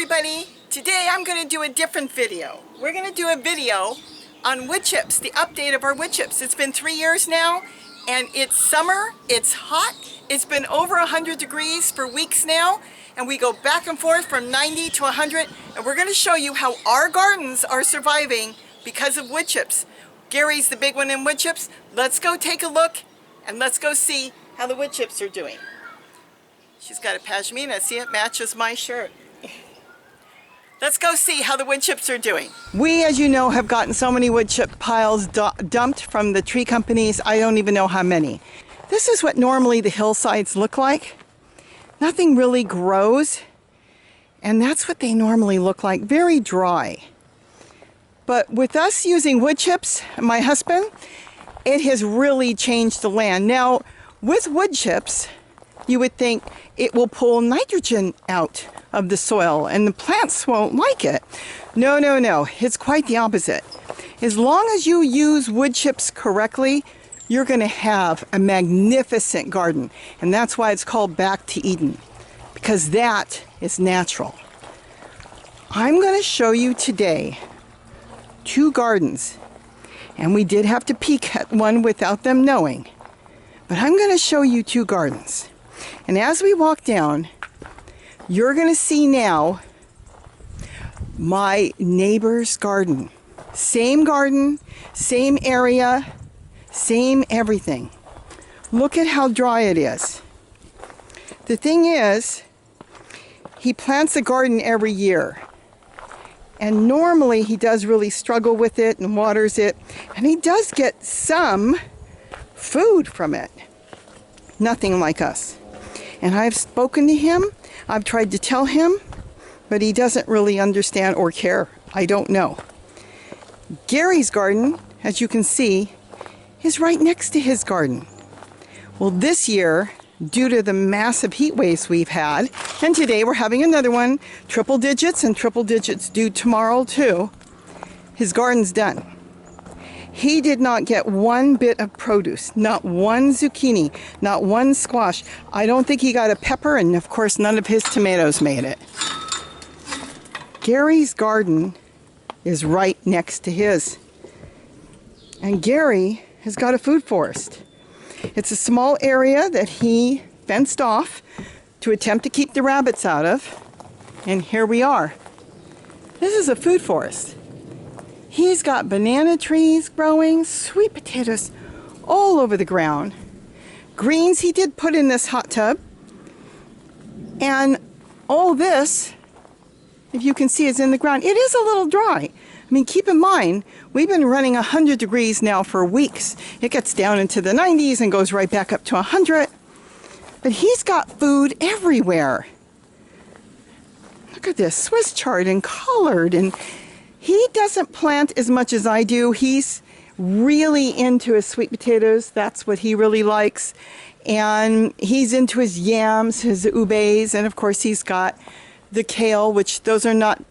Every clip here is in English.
everybody. Today I'm going to do a different video. We're going to do a video on wood chips, the update of our wood chips. It's been 3 years now and it's summer, it's hot, it's been over 100 degrees for weeks now, and we go back and forth from 90 to 100, and we're going to show you how our gardens are surviving because of wood chips. Gary's the big one in wood chips. Let's go take a look and let's go see how the wood chips are doing. She's got a pashmina, see, it matches my shirt. Let's go see how the wood chips are doing. We, as you know, have gotten so many wood chip piles dumped from the tree companies, I don't even know how many. This is what normally the hillsides look like. Nothing really grows, and that's what they normally look like, very dry. But with us using wood chips, my husband, it has really changed the land. Now, with wood chips, you would think it will pull nitrogen out of the soil and the plants won't like it. No, no, no. It's quite the opposite. As long as you use wood chips correctly, you're going to have a magnificent garden. And that's why it's called Back to Eden, because that is natural. I'm going to show you today 2 gardens. And we did have to peek at one without them knowing. But I'm going to show you 2 gardens. And as we walk down, you're going to see now my neighbor's garden. Same garden, same area, same everything. Look at how dry it is. The thing is, he plants a garden every year. And normally he does really struggle with it and waters it. And he does get some food from it. Nothing like us. And I've spoken to him. I've tried to tell him, but he doesn't really understand or care. I don't know. Gary's garden, as you can see, is right next to his garden. Well, this year, due to the massive heat waves we've had, and today we're having another one, triple digits due tomorrow too, his garden's done. He did not get one bit of produce, not one zucchini, not one squash. I don't think he got a pepper, and of course none of his tomatoes made it. Gary's garden is right next to his. And Gary has got a food forest. It's a small area that he fenced off to attempt to keep the rabbits out of. And here we are. This is a food forest. He's got banana trees growing, sweet potatoes all over the ground. Greens he did put in this hot tub. And all this, if you can see, is in the ground. It is a little dry. I mean, keep in mind, we've been running 100 degrees now for weeks. It gets down into the 90s and goes right back up to 100. But he's got food everywhere. Look at this, Swiss chard and colored, and he doesn't plant as much as I do. He's really into his sweet potatoes. That's what he really likes. And he's into his yams, his ubes, and of course he's got the kale, which those are not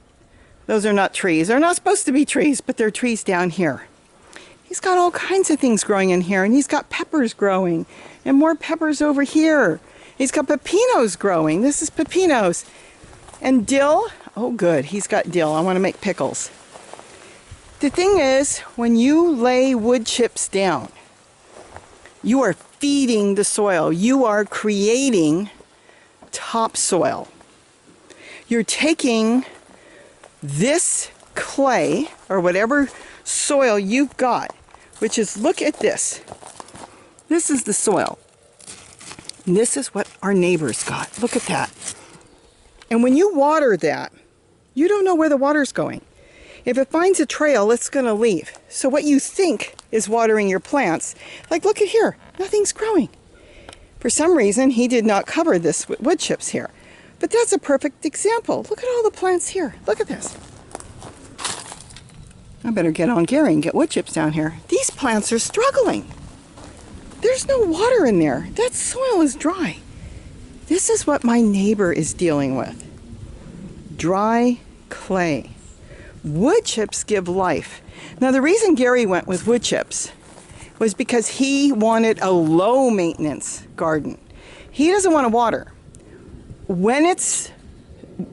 trees. They're not supposed to be trees, but they're trees down here. He's got all kinds of things growing in here, and he's got peppers growing, and more peppers over here. He's got pepinos growing. This is pepinos. And dill. Oh, good. He's got dill. I want to make pickles. The thing is, when you lay wood chips down, you are feeding the soil. You are creating topsoil. You're taking this clay, or whatever soil you've got, which is, look at this. This is the soil. And this is what our neighbors got. Look at that. And when you water that, you don't know where the water's going. If it finds a trail, it's going to leave. So what you think is watering your plants, like look at here, nothing's growing. For some reason, he did not cover this with wood chips here. But that's a perfect example. Look at all the plants here. Look at this. I better get on Gary and get wood chips down here. These plants are struggling. There's no water in there. That soil is dry. This is what my neighbor is dealing with. Dry clay. Wood chips give life. Now the reason Gary went with wood chips was because he wanted a low maintenance garden. He doesn't want to water. When it's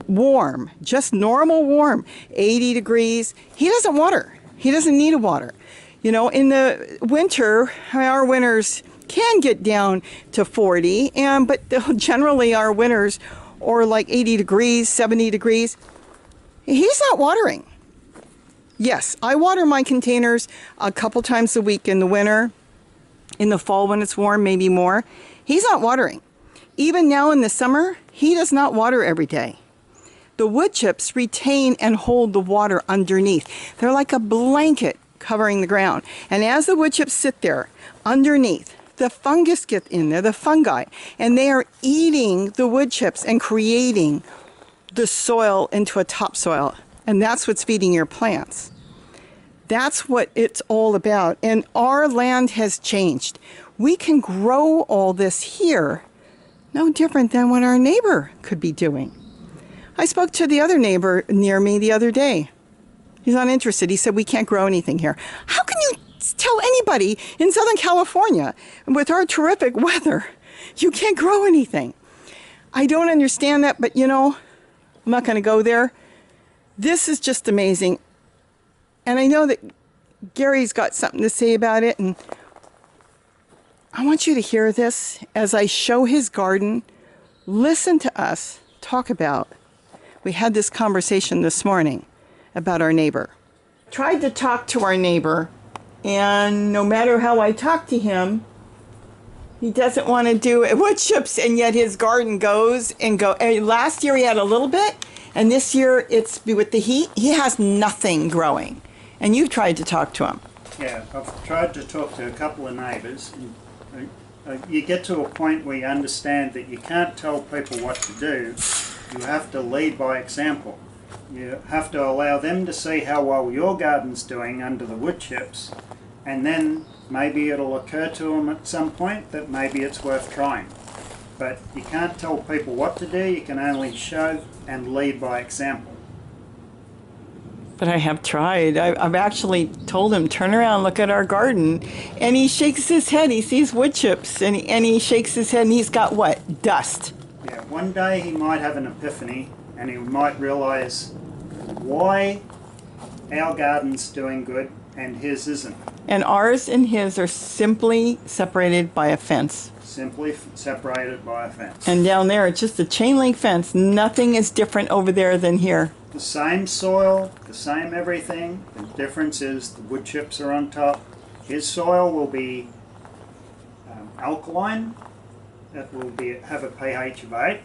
warm, just normal warm, 80 degrees, he doesn't water. He doesn't need to water. You know, in the winter, our winters can get down to 40, but generally our winters are like 80 degrees, 70 degrees. He's not watering. Yes, I water my containers a couple times a week in the winter. In the fall when it's warm, maybe more. He's not watering. Even now in the summer, he does not water every day. The wood chips retain and hold the water underneath. They're like a blanket covering the ground. And as the wood chips sit there underneath, the fungus get in there, the fungi, and they are eating the wood chips and creating the soil into a topsoil. And that's what's feeding your plants. That's what it's all about. And our land has changed. We can grow all this here, no different than what our neighbor could be doing. I spoke to the other neighbor near me the other day. He's not interested. He said, we can't grow anything here. How can you tell anybody in Southern California, with our terrific weather, you can't grow anything? I don't understand that, but you know, I'm not going to go there. This is just amazing. And I know that Gary's got something to say about it, and I want you to hear this as I show his garden. Listen to us talk about. We had this conversation this morning about our neighbor. Tried to talk to our neighbor, and no matter how I talk to him, he doesn't want to do it. Wood chips, and yet his garden goes and go. Last year he had a little bit, and this year it's with the heat, he has nothing growing. And you've tried to talk to him. Yeah, I've tried to talk to a couple of neighbours. You get to a point where you understand that you can't tell people what to do. You have to lead by example. You have to allow them to see how well your garden's doing under the wood chips, and then maybe it'll occur to them at some point that maybe it's worth trying. But you can't tell people what to do, you can only show and lead by example. But I have tried. I've actually told him, turn around, look at our garden. And he shakes his head. He sees wood chips, and he shakes his head, and he's got what? Dust. Yeah, one day he might have an epiphany, and he might realise why our garden's doing good and his isn't. And ours and his are simply separated by a fence. Simply separated by a fence. And down there, it's just a chain link fence. Nothing is different over there than here. The same soil, the same everything. The difference is the wood chips are on top. His soil will be alkaline. It will have a pH of 8.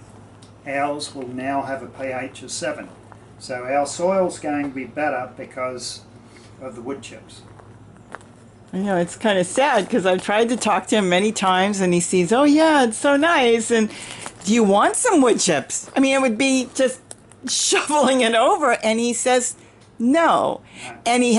Ours will now have a pH of 7. So our soil's going to be better because of the wood chips. I know, it's kind of sad because I've tried to talk to him many times, and he sees, oh yeah, it's so nice. And do you want some wood chips? I mean, it would be just shoveling it over, and he says no. And he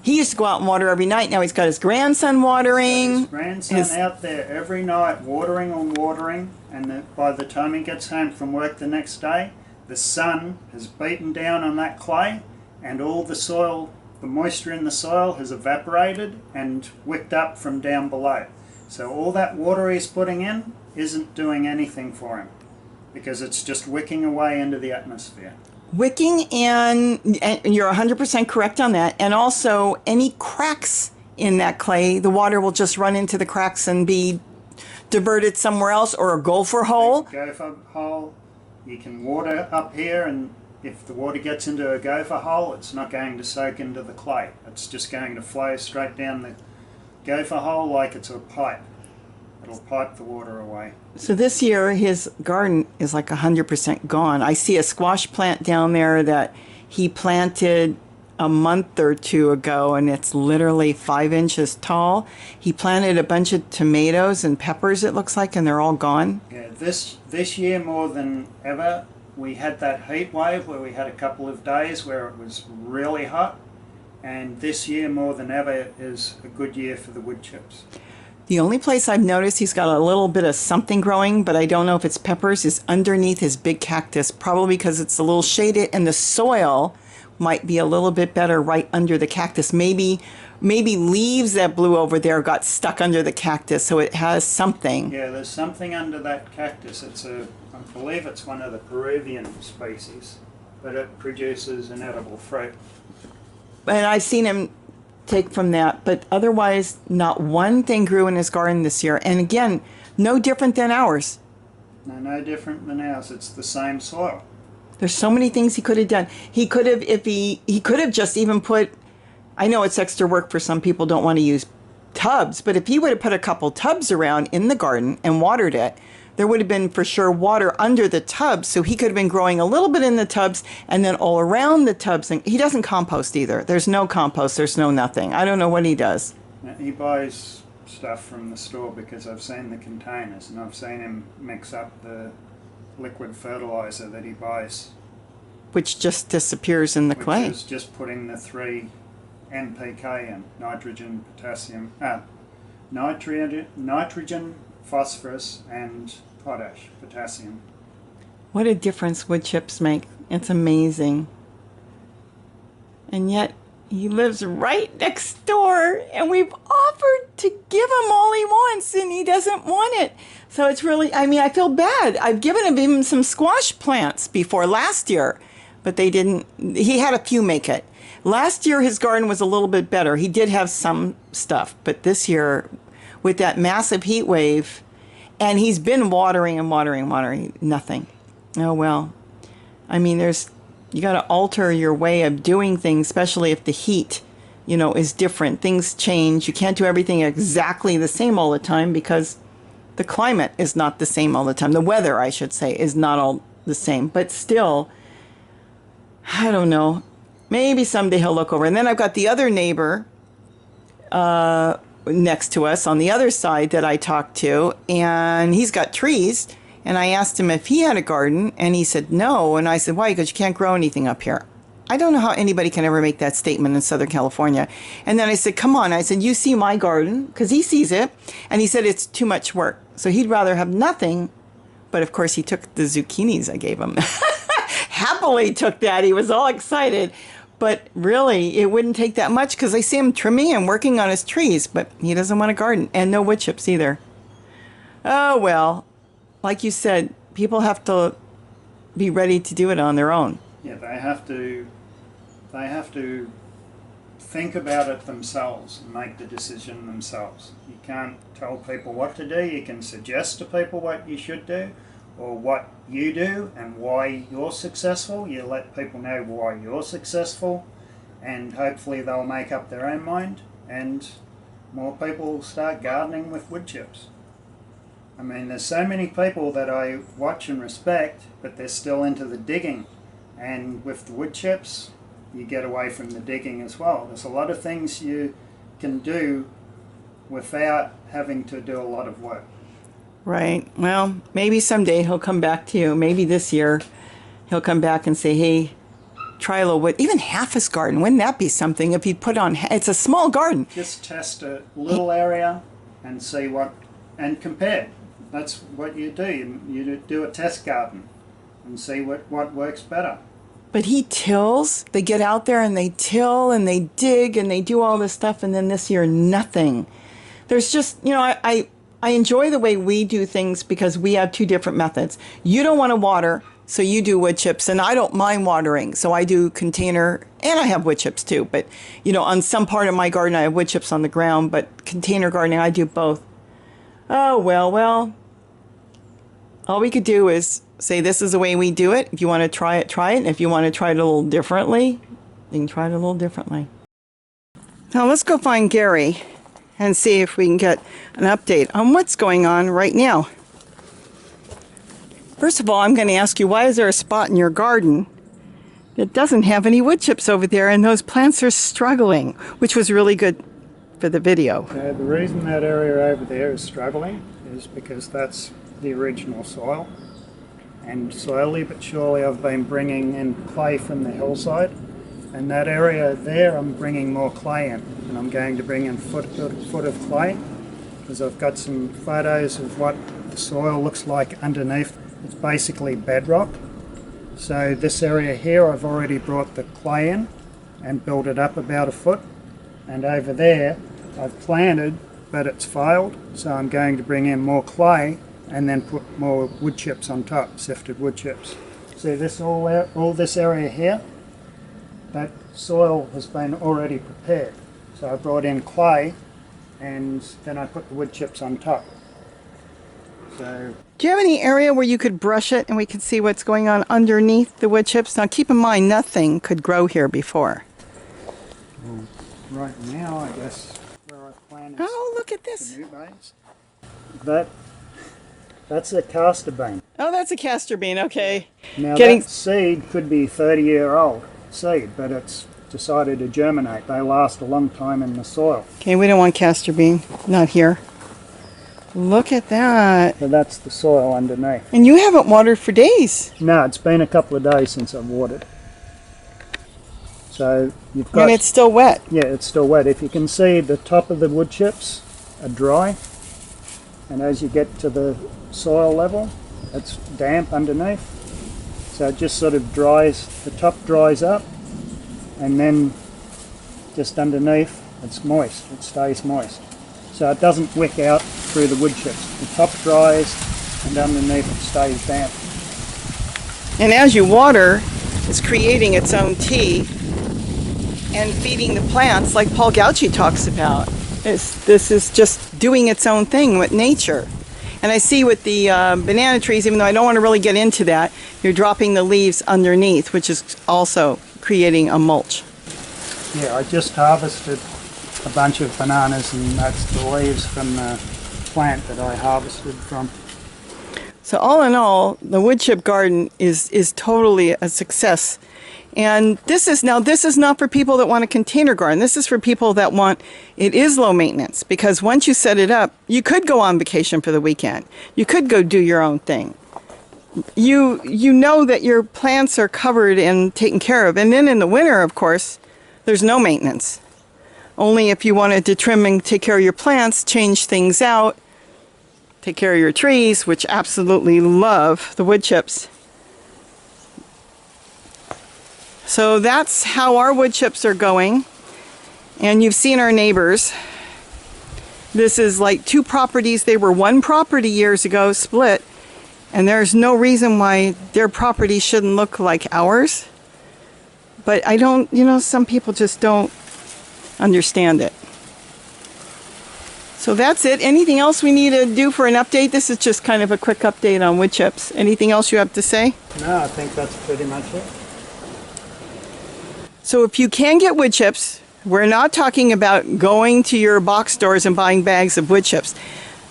used to go out and water every night. Now he's got his grandson watering. His grandson out there every night watering, and by the time he gets home from work the next day, the sun has beaten down on that clay, and all the soil, the moisture in the soil has evaporated and wicked up from down below. So all that water he's putting in isn't doing anything for him, because it's just wicking away into the atmosphere. Wicking, and you're 100% correct on that. And also, any cracks in that clay, the water will just run into the cracks and be diverted somewhere else, or a gopher hole. Gopher hole. You can water up here, and if the water gets into a gopher hole, it's not going to soak into the clay. It's just going to flow straight down the gopher hole like it's a pipe. It'll pipe the water away. So this year, his garden is like 100% gone. I see a squash plant down there that he planted a month or two ago, and it's literally 5 inches tall. He planted a bunch of tomatoes and peppers, it looks like, and they're all gone. Yeah, this year more than ever, we had that heat wave where we had a couple of days where it was really hot, and this year more than ever is a good year for the wood chips. The only place I've noticed he's got a little bit of something growing, but I don't know if it's peppers, is underneath his big cactus, probably because it's a little shaded, and the soil might be a little bit better right under the cactus. Maybe leaves that blew over there got stuck under the cactus, so it has something. Yeah, there's something under that cactus. I believe it's one of the Peruvian species, but it produces an edible fruit. And I've seen him take from that, but otherwise not one thing grew in his garden this year. And again, no different than ours. No different than ours. It's the same soil. There's so many things he could have done. He could have, if he could have just even put, I know it's extra work for some people, don't want to use tubs, but if he would have put a couple tubs around in the garden and watered it, there would have been for sure water under the tubs, so he could have been growing a little bit in the tubs and then all around the tubs. And he doesn't compost either. There's no compost. There's no nothing. I don't know what he does. He buys stuff from the store because I've seen the containers and I've seen him mix up the liquid fertilizer that he buys, Which just disappears in the clay. Which is just putting the 3 NPK in: nitrogen, potassium, nitrogen, phosphorus, and potassium. What a difference wood chips make. It's amazing. And yet he lives right next door, and we've offered to give him all he wants, and he doesn't want it. So it's really, I mean, I feel bad. I've given him even some squash plants before last year, but they didn't, he had a few make it. Last year his garden was a little bit better. He did have some stuff, but this year with that massive heat wave, and he's been watering, nothing. Oh well. I mean, you got to alter your way of doing things, especially if the heat, is different. Things change. You can't do everything exactly the same all the time because the climate is not the same all the time. The weather, I should say, is not all the same. But still, I don't know. Maybe someday he'll look over. And then I've got the other neighbor next to us on the other side that I talked to, and he's got trees, and I asked him if he had a garden, and he said no. And I said, why? Because you can't grow anything up here. I don't know how anybody can ever make that statement in Southern California. And then I said, come on. I said, you see my garden, because he sees it, and he said it's too much work, so he'd rather have nothing. But of course he took the zucchinis I gave him. Happily took that. He was all excited. But really, it wouldn't take that much because I see him trimming and working on his trees, but he doesn't want a garden, and no wood chips either. Oh, well, like you said, people have to be ready to do it on their own. Yeah, they have to think about it themselves and make the decision themselves. You can't tell people what to do. You can suggest to people what you should do or what you do and why you're successful. You let people know why you're successful, and hopefully they'll make up their own mind, and more people will start gardening with wood chips. I mean, there's so many people that I watch and respect, but they're still into the digging. And with the wood chips, you get away from the digging as well. There's a lot of things you can do without having to do a lot of work. Right. Well, maybe someday he'll come back to you. Maybe this year he'll come back and say, hey, try a little wood. Even half his garden. Wouldn't that be something if he put on, it's a small garden. Just test a little area and see and compare. That's what you do. You do a test garden and see what works better. But he tills. They get out there and they till and they dig and they do all this stuff. And then this year, nothing. There's just, I enjoy the way we do things because we have 2 different methods. You don't want to water, so you do wood chips, and I don't mind watering, so I do container, and I have wood chips too. But, on some part of my garden, I have wood chips on the ground, but container gardening, I do both. Oh, well, all we could do is say this is the way we do it. If you want to try it, try it. And if you want to try it a little differently, you can try it a little differently. Now let's go find Gary and see if we can get an update on what's going on right now. First of all, I'm going to ask you, why is there a spot in your garden that doesn't have any wood chips over there and those plants are struggling, which was really good for the video. The reason that area over there is struggling is because that's the original soil, and slowly but surely I've been bringing in clay from the hillside, and that area there I'm bringing more clay in, and I'm going to bring in foot of clay because I've got some photos of what the soil looks like underneath. It's basically bedrock, So this area here, I've already brought the clay in and built it up about a foot. And over there, I've planted, but it's failed. So I'm going to bring in more clay and then put more wood chips on top, sifted wood chips. See this all this area here? That soil has been already prepared. So I brought in clay and then I put the wood chips on top. So, do you have any area where you could brush it and we could see what's going on underneath the wood chips? Now keep in mind, nothing could grow here before. well, right now, I guess where I've planted Oh, look at the this. new beans, that's a castor bean. Oh, that's a castor bean. Okay. Now Getting- that seed could be 30-year-old seed, but it's decided to germinate. They last a long time in the soil. Okay, we don't want castor bean. Not here. Look at that. So that's the soil underneath. And you haven't watered for days. No, it's been a couple of days since I've watered. So you've got... And it's still wet. Yeah, it's still wet. If you can see, the top of the wood chips are dry. And as you get to the soil level, it's damp underneath. So it just sort of dries, the top dries up. And then just underneath, it's moist. It stays moist. So it doesn't wick out through the wood chips. The top dries and underneath it stays damp. And as you water, it's creating its own tea and feeding the plants like Paul Gauci talks about. This is just doing its own thing with nature. And I see with the banana trees, even though I don't want to really get into that, you're dropping the leaves underneath, which is also creating a mulch. Yeah, I just harvested a bunch of bananas and that's the leaves from the plant that I harvested from. So all in all, the wood chip garden is totally a success. And this is not for people that want a container garden. This is for people that want, it is low maintenance, because once you set it up, you could go on vacation for the weekend. You could go do your own thing. You know that your plants are covered and taken care of. And then in the winter, of course, there's no maintenance. Only if you wanted to trim and take care of your plants, change things out, take care of your trees, which absolutely love the wood chips. So that's how our wood chips are going. And you've seen our neighbors. This is like two properties. They were one property years ago, split. And there's no reason why their property shouldn't look like ours. But I don't, some people just don't understand it. So that's it. Anything else we need to do for an update? This is just kind of a quick update on wood chips. Anything else you have to say? No, I think that's pretty much it. So if you can get wood chips, we're not talking about going to your box stores and buying bags of wood chips.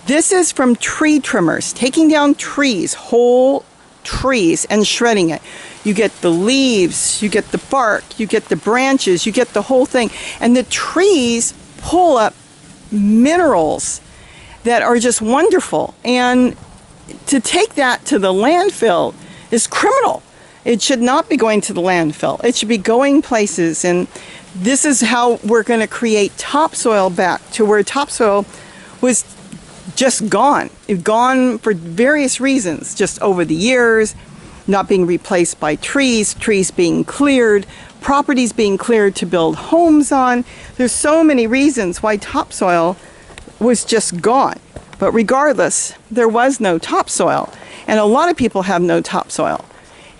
This is from tree trimmers, taking down trees, whole trees, and shredding it. You get the leaves, you get the bark, you get the branches, you get the whole thing. And the trees pull up minerals that are just wonderful. And to take that to the landfill is criminal. It should not be going to the landfill. It should be going places. And this is how we're going to create topsoil back to where topsoil was just gone. Gone for various reasons, just over the years, not being replaced by trees, trees being cleared, properties being cleared to build homes on. There's so many reasons why topsoil was just gone. But regardless, there was no topsoil. And a lot of people have no topsoil.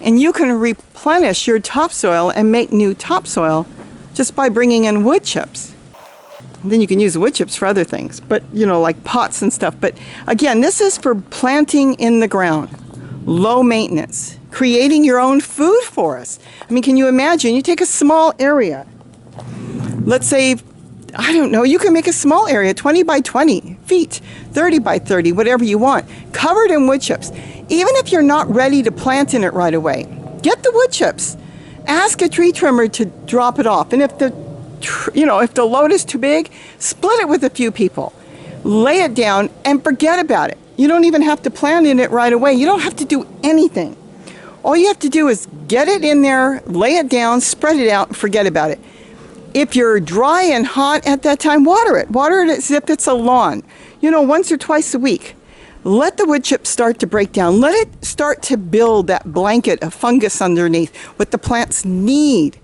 And you can replenish your topsoil and make new topsoil just by bringing in wood chips. And then you can use the wood chips for other things, but like pots and stuff. But again, this is for planting in the ground, low maintenance, creating your own food for us. I mean, can you imagine? You take a small area, let's say, I don't know, you can make a small area, 20 by 20 feet, 30 by 30, whatever you want, covered in wood chips. Even if you're not ready to plant in it right away, get the wood chips. Ask a tree trimmer to drop it off. And if the load is too big, split it with a few people. Lay it down and forget about it. You don't even have to plant in it right away. You don't have to do anything. All you have to do is get it in there, lay it down, spread it out, and forget about it. If you're dry and hot at that time, water it. Water it as if it's a lawn, once or twice a week. let the wood chip start to break down. Let it start to build that blanket of fungus underneath, what the plants need.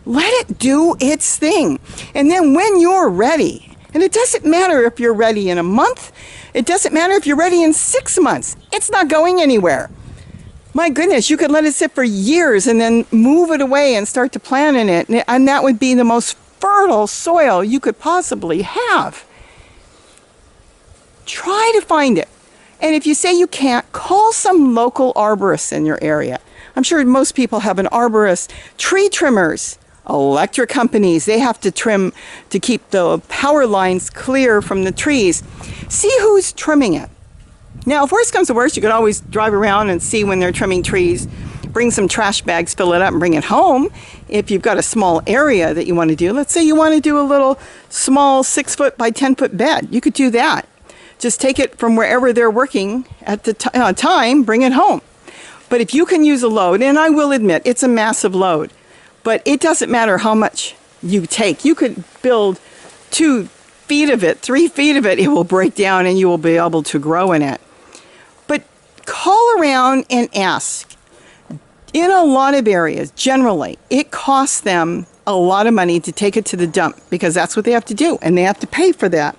Let it do its thing. And then when you're ready, and it doesn't matter if you're ready in a month, it doesn't matter if you're ready in 6 months, it's not going anywhere. My goodness, you could let it sit for years and then move it away and start to plant in it, and that would be the most fertile soil you could possibly have. Try to find it. And if you say you can't, call some local arborists in your area. I'm sure most people have an arborist. Tree trimmers, electric companies, they have to trim to keep the power lines clear from the trees. See who's trimming it. Now, if worst comes to worst, you could always drive around and see when they're trimming trees. Bring some trash bags, fill it up, and bring it home. If you've got a small area that you want to do, let's say you want to do a little small 6-foot by 10-foot bed, you could do that. Just take it from wherever they're working at the time, bring it home. But if you can use a load, and I will admit, it's a massive load, but it doesn't matter how much you take. You could build 2 feet of it, 3 feet of it, it will break down and you will be able to grow in it. But call around and ask. In a lot of areas, generally, it costs them a lot of money to take it to the dump because that's what they have to do, and they have to pay for that.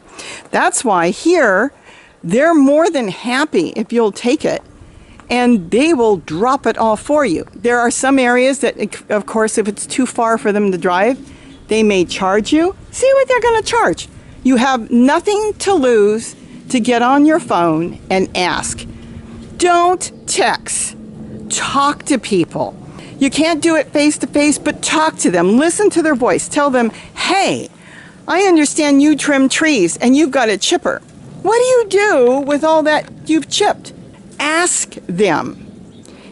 That's why here, they're more than happy if you'll take it, and they will drop it off for you. There are some areas that, of course, if it's too far for them to drive, they may charge you. See what they're going to charge. You have nothing to lose to get on your phone and ask. Don't text. Talk to people. You can't do it face to face, but talk to them. Listen to their voice. Tell them, hey, I understand you trim trees and you've got a chipper. What do you do with all that you've chipped? Ask them.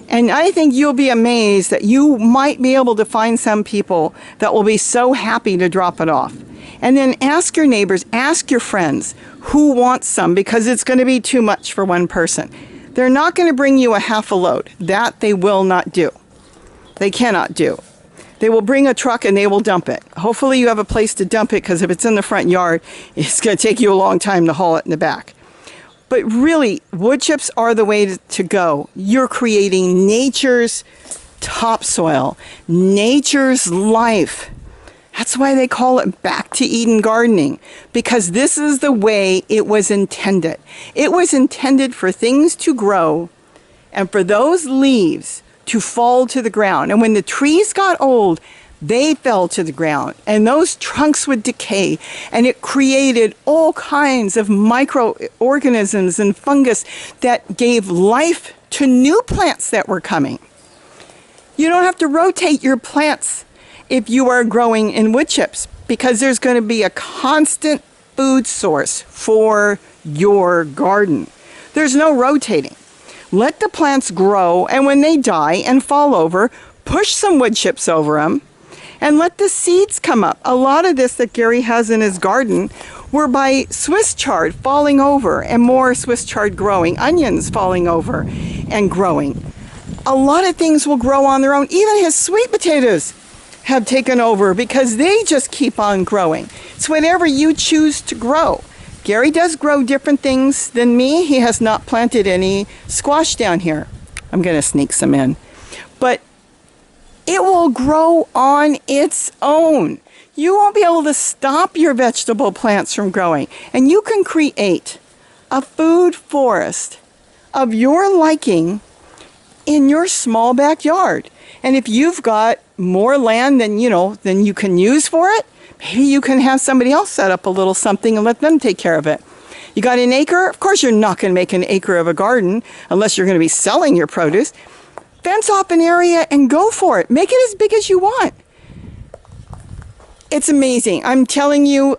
And I think you'll be amazed that you might be able to find some people that will be so happy to drop it off. And then ask your neighbors, ask your friends who wants some, because it's going to be too much for one person. They're not going to bring you a half a load. That they will not do. They cannot do. They will bring a truck and they will dump it. Hopefully you have a place to dump it, because if it's in the front yard, it's going to take you a long time to haul it in the back. But really, wood chips are the way to go. You're creating nature's topsoil, nature's life. That's why they call it back to Eden gardening, because this is the way it was intended. It was intended for things to grow and for those leaves to fall to the ground. And when the trees got old, they fell to the ground and those trunks would decay, and it created all kinds of microorganisms and fungus that gave life to new plants that were coming. You don't have to rotate your plants if you are growing in wood chips, because there's going to be a constant food source for your garden. There's no rotating. Let the plants grow, and when they die and fall over, push some wood chips over them and let the seeds come up. A lot of this that Gary has in his garden were by Swiss chard falling over and more Swiss chard growing, onions falling over and growing. A lot of things will grow on their own. Even his sweet potatoes have taken over because they just keep on growing. It's whatever you choose to grow. Gary does grow different things than me. He has not planted any squash down here. I'm going to sneak some in. But it will grow on its own. You won't be able to stop your vegetable plants from growing. And you can create a food forest of your liking in your small backyard. And if you've got more land than you can use for it, maybe you can have somebody else set up a little something and let them take care of it. You got an acre? Of course you're not going to make an acre of a garden unless you're going to be selling your produce. Fence off an area and go for it. Make it as big as you want. It's amazing. I'm telling you,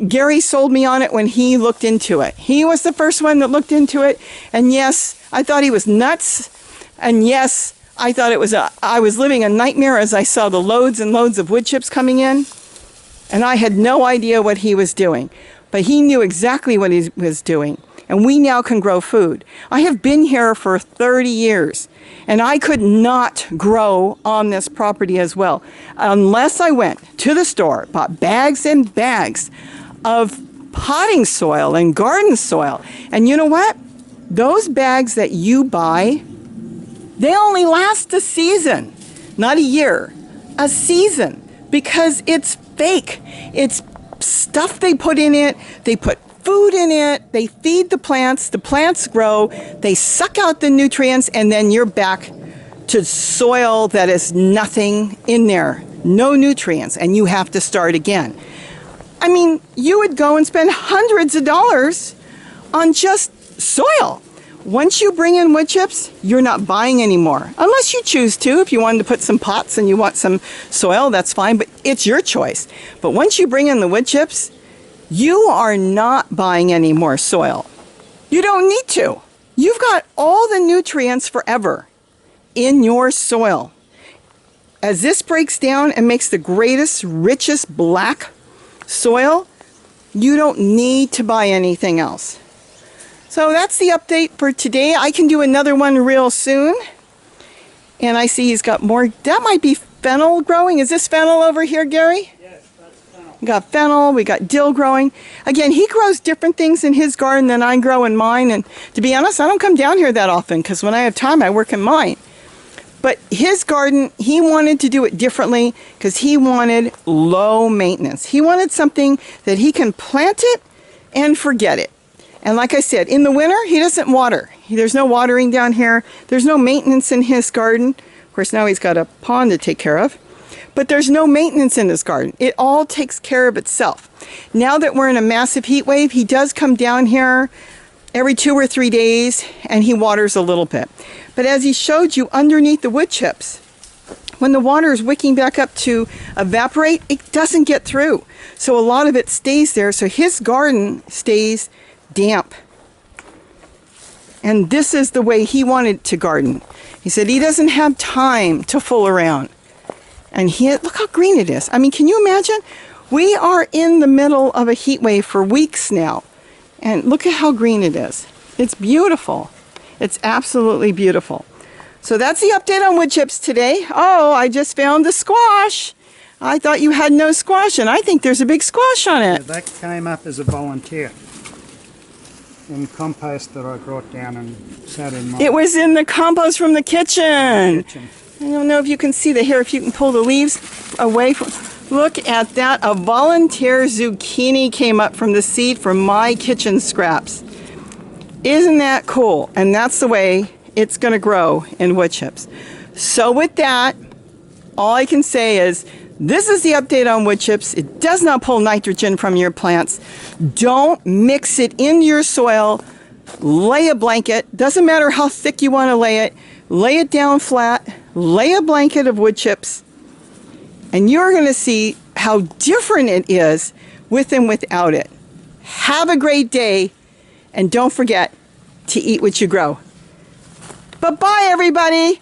Gary sold me on it when he looked into it. He was the first one that looked into it. And yes, I thought he was nuts. And yes, I thought I was living a nightmare as I saw the loads and loads of wood chips coming in. And I had no idea what he was doing. But he knew exactly what he was doing. And we now can grow food. I have been here for 30 years. And I could not grow on this property as well unless I went to the store, bought bags and bags of potting soil and garden soil. And you know what? those bags that you buy, they only last a season, not a year, a season, because it's fake. It's stuff they put in it. They put food in it. They feed the plants grow, they suck out the nutrients, and then you're back to soil that is nothing in there, no nutrients, and you have to start again. I mean, you would go and spend hundreds of dollars on just soil. Once you bring in wood chips, you're not buying anymore. Unless you choose to. If you wanted to put some pots and you want some soil, that's fine, but it's your choice. But once you bring in the wood chips, you are not buying any more soil. You don't need to. You've got all the nutrients forever in your soil. As this breaks down and makes the greatest, richest black soil, you don't need to buy anything else. So that's the update for today. I can do another one real soon. And I see he's got more. That might be fennel growing. Is this fennel over here, Gary? Yes, that's fennel. We got fennel, we got dill growing. Again, he grows different things in his garden than I grow in mine. And to be honest, I don't come down here that often because when I have time, I work in mine. But his garden, he wanted to do it differently because he wanted low maintenance. He wanted something that he can plant it and forget it. And like I said, in the winter, he doesn't water. There's no watering down here. There's no maintenance in his garden. Of course, now he's got a pond to take care of. But there's no maintenance in his garden. It all takes care of itself. Now that we're in a massive heat wave, he does come down here every 2 or 3 days, and he waters a little bit. But as he showed you underneath the wood chips, when the water is wicking back up to evaporate, it doesn't get through. So a lot of it stays there, so his garden stays damp. And this is the way he wanted to garden. He said he doesn't have time to fool around. And look how green it is. I mean, can you imagine? We are in the middle of a heat wave for weeks now. And look at how green it is. It's beautiful. It's absolutely beautiful. So that's the update on wood chips today. Oh, I just found the squash. I thought you had no squash, and I think there's a big squash on it. That came up as a volunteer in compost that I brought down and sat in my It was in the compost from the kitchen. kitchen. I don't know if you can see the hair, if you can pull the leaves away from. Look at that. A volunteer zucchini came up from the seed from my kitchen scraps. Isn't that cool? And that's the way it's going to grow in wood chips. So with that, all I can say is this is the update on wood chips. It does not pull nitrogen from your plants. Don't mix it in your soil. Lay a blanket. Doesn't matter how thick you want to lay it. Lay it down flat. Lay a blanket of wood chips. And you're going to see how different it is with and without it. Have a great day. And don't forget to eat what you grow. Bye-bye, everybody.